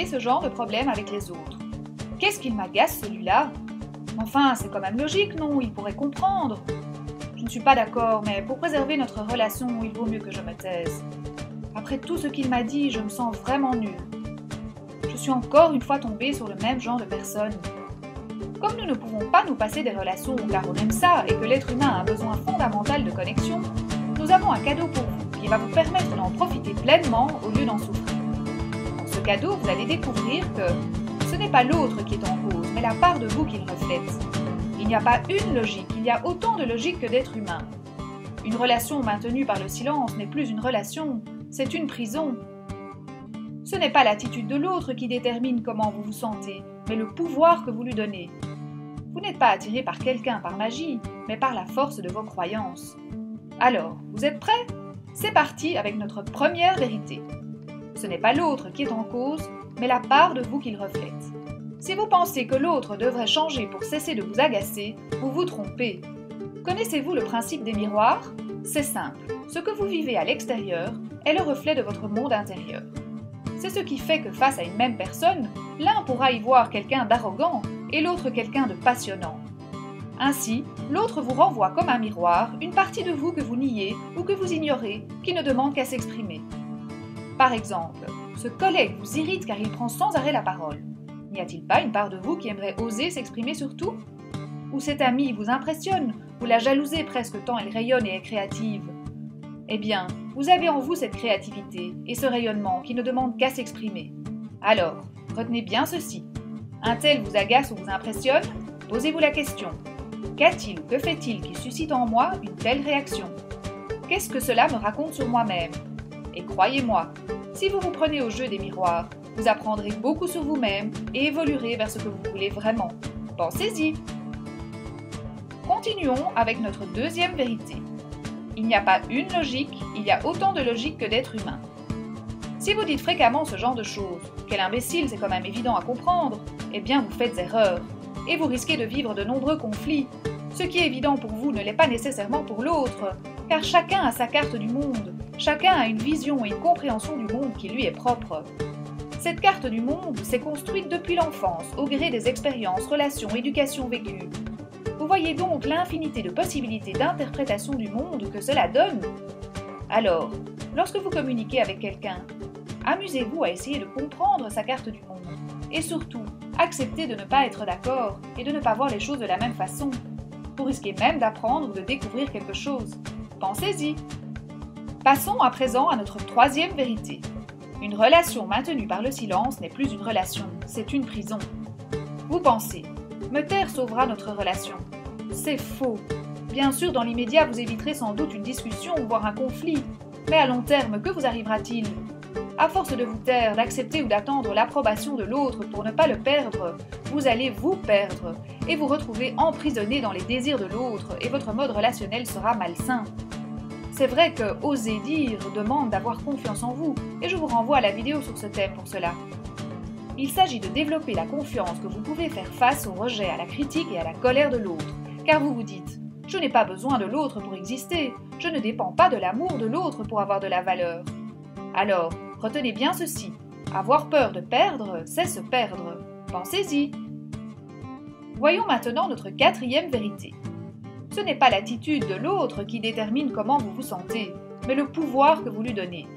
avez ce genre de problème avec les autres. Qu'est-ce qu'il m'agace celui-là? Enfin, c'est quand même logique, non? Il pourrait comprendre. Je ne suis pas d'accord, mais pour préserver notre relation, il vaut mieux que je me taise. Après tout ce qu'il m'a dit, je me sens vraiment nulle. Je suis encore une fois tombée sur le même genre de personne. Comme nous ne pouvons pas nous passer des relations car on aime ça et que l'être humain a un besoin fondamental de connexion, nous avons un cadeau pour vous qui va vous permettre d'en profiter pleinement au lieu d'en souffrir. Dans ce cadeau, vous allez découvrir que ce n'est pas l'autre qui est en cause, mais la part de vous qu'il reflète. Il n'y a pas une logique, il y a autant de logique que d'êtres humains. Une relation maintenue par le silence n'est plus une relation, c'est une prison. Ce n'est pas l'attitude de l'autre qui détermine comment vous vous sentez, mais le pouvoir que vous lui donnez. Vous n'êtes pas attiré par quelqu'un par magie, mais par la force de vos croyances. Alors, vous êtes prêts? C'est parti avec notre première vérité. Ce n'est pas l'autre qui est en cause, mais la part de vous qu'il reflète. Si vous pensez que l'autre devrait changer pour cesser de vous agacer, vous vous trompez. Connaissez-vous le principe des miroirs? C'est simple. Ce que vous vivez à l'extérieur est le reflet de votre monde intérieur. C'est ce qui fait que face à une même personne, l'un pourra y voir quelqu'un d'arrogant et l'autre quelqu'un de passionnant. Ainsi, l'autre vous renvoie comme un miroir une partie de vous que vous niez ou que vous ignorez, qui ne demande qu'à s'exprimer. Par exemple, ce collègue vous irrite car il prend sans arrêt la parole. N'y a-t-il pas une part de vous qui aimerait oser s'exprimer sur tout? Ou cette amie vous impressionne, vous la jalousez presque tant elle rayonne et est créative? Eh bien, vous avez en vous cette créativité et ce rayonnement qui ne demande qu'à s'exprimer. Alors, retenez bien ceci. Un tel vous agace ou vous impressionne? Posez-vous la question. Qu'a-t-il ou que fait-il qui suscite en moi une telle réaction? Qu'est-ce que cela me raconte sur moi-même? Et croyez-moi, si vous vous prenez au jeu des miroirs, vous apprendrez beaucoup sur vous-même et évoluerez vers ce que vous voulez vraiment. Pensez-y! Continuons avec notre deuxième vérité. Il n'y a pas une logique, il y a autant de logique que d'êtres humains. Si vous dites fréquemment ce genre de choses, quel imbécile, c'est quand même évident à comprendre, eh bien vous faites erreur, et vous risquez de vivre de nombreux conflits. Ce qui est évident pour vous ne l'est pas nécessairement pour l'autre, car chacun a sa carte du monde, chacun a une vision et une compréhension du monde qui lui est propre. Cette carte du monde s'est construite depuis l'enfance, au gré des expériences, relations, éducations vécues. Vous voyez donc l'infinité de possibilités d'interprétation du monde que cela donne. Alors, lorsque vous communiquez avec quelqu'un, amusez-vous à essayer de comprendre sa carte du monde. Et surtout, acceptez de ne pas être d'accord et de ne pas voir les choses de la même façon. Vous risquez même d'apprendre ou de découvrir quelque chose. Pensez-y. Passons à présent à notre troisième vérité. Une relation maintenue par le silence n'est plus une relation, c'est une prison. Vous pensez, me taire sauvera notre relation. C'est faux. Bien sûr, dans l'immédiat, vous éviterez sans doute une discussion ou voire un conflit. Mais à long terme, que vous arrivera-t-il? À force de vous taire, d'accepter ou d'attendre l'approbation de l'autre pour ne pas le perdre, vous allez vous perdre et vous retrouver emprisonné dans les désirs de l'autre et votre mode relationnel sera malsain. C'est vrai que oser dire demande d'avoir confiance en vous et je vous renvoie à la vidéo sur ce thème pour cela. Il s'agit de développer la confiance que vous pouvez faire face au rejet, à la critique et à la colère de l'autre, car vous vous dites « Je n'ai pas besoin de l'autre pour exister, je ne dépends pas de l'amour de l'autre pour avoir de la valeur ». Alors, retenez bien ceci, avoir peur de perdre, c'est se perdre. Pensez-y. Voyons maintenant notre quatrième vérité. Ce n'est pas l'attitude de l'autre qui détermine comment vous vous sentez, mais le pouvoir que vous lui donnez.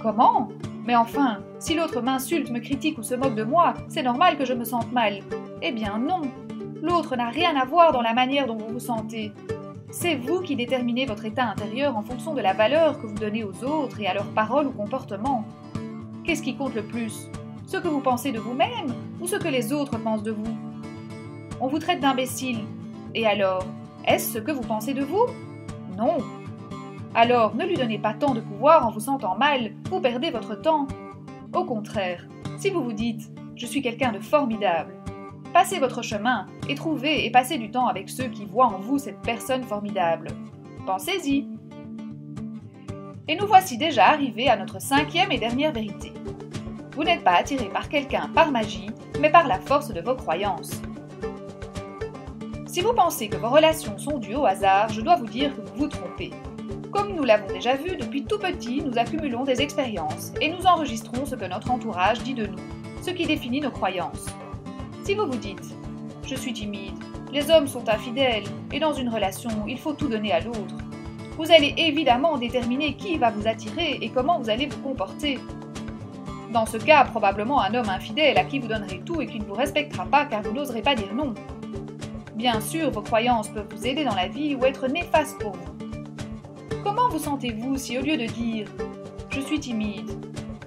Comment? Mais enfin, si l'autre m'insulte, me critique ou se moque de moi, c'est normal que je me sente mal. Eh bien non, l'autre n'a rien à voir dans la manière dont vous vous sentez. C'est vous qui déterminez votre état intérieur en fonction de la valeur que vous donnez aux autres et à leurs paroles ou comportements. Qu'est-ce qui compte le plus? Ce que vous pensez de vous-même ou ce que les autres pensent de vous? On vous traite d'imbécile. Et alors, est-ce ce que vous pensez de vous? Non. Alors, ne lui donnez pas tant de pouvoir en vous sentant mal, vous perdez votre temps. Au contraire, si vous vous dites « Je suis quelqu'un de formidable », passez votre chemin et trouvez et passez du temps avec ceux qui voient en vous cette personne formidable. Pensez-y. Et nous voici déjà arrivés à notre cinquième et dernière vérité. Vous n'êtes pas attiré par quelqu'un par magie, mais par la force de vos croyances. Si vous pensez que vos relations sont dues au hasard, je dois vous dire que vous vous trompez. Comme nous l'avons déjà vu, depuis tout petit, nous accumulons des expériences et nous enregistrons ce que notre entourage dit de nous. ce qui définit nos croyances. Si vous vous dites « Je suis timide, les hommes sont infidèles, et dans une relation, il faut tout donner à l'autre », vous allez évidemment déterminer qui va vous attirer et comment vous allez vous comporter. Dans ce cas, probablement un homme infidèle à qui vous donnerez tout et qui ne vous respectera pas car vous n'oserez pas dire non. Bien sûr, vos croyances peuvent vous aider dans la vie ou être néfastes pour vous. Comment vous sentez-vous si au lieu de dire « Je suis timide »,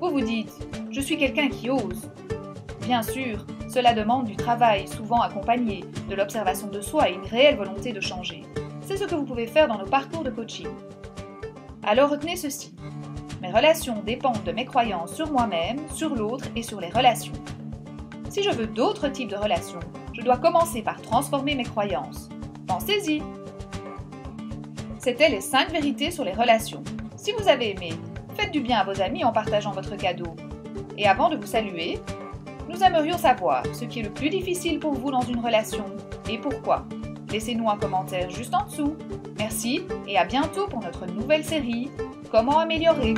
vous vous dites « Je suis quelqu'un qui ose ». Bien sûr, cela demande du travail, souvent accompagné, de l'observation de soi et une réelle volonté de changer. C'est ce que vous pouvez faire dans nos parcours de coaching. Alors retenez ceci. Mes relations dépendent de mes croyances sur moi-même, sur l'autre et sur les relations. Si je veux d'autres types de relations, je dois commencer par transformer mes croyances. Pensez-y! C'était les 5 vérités sur les relations. Si vous avez aimé, faites du bien à vos amis en partageant votre cadeau. Et avant de vous saluer, nous aimerions savoir ce qui est le plus difficile pour vous dans une relation et pourquoi. Laissez-nous un commentaire juste en dessous. Merci et à bientôt pour notre nouvelle série « Comment améliorer ?»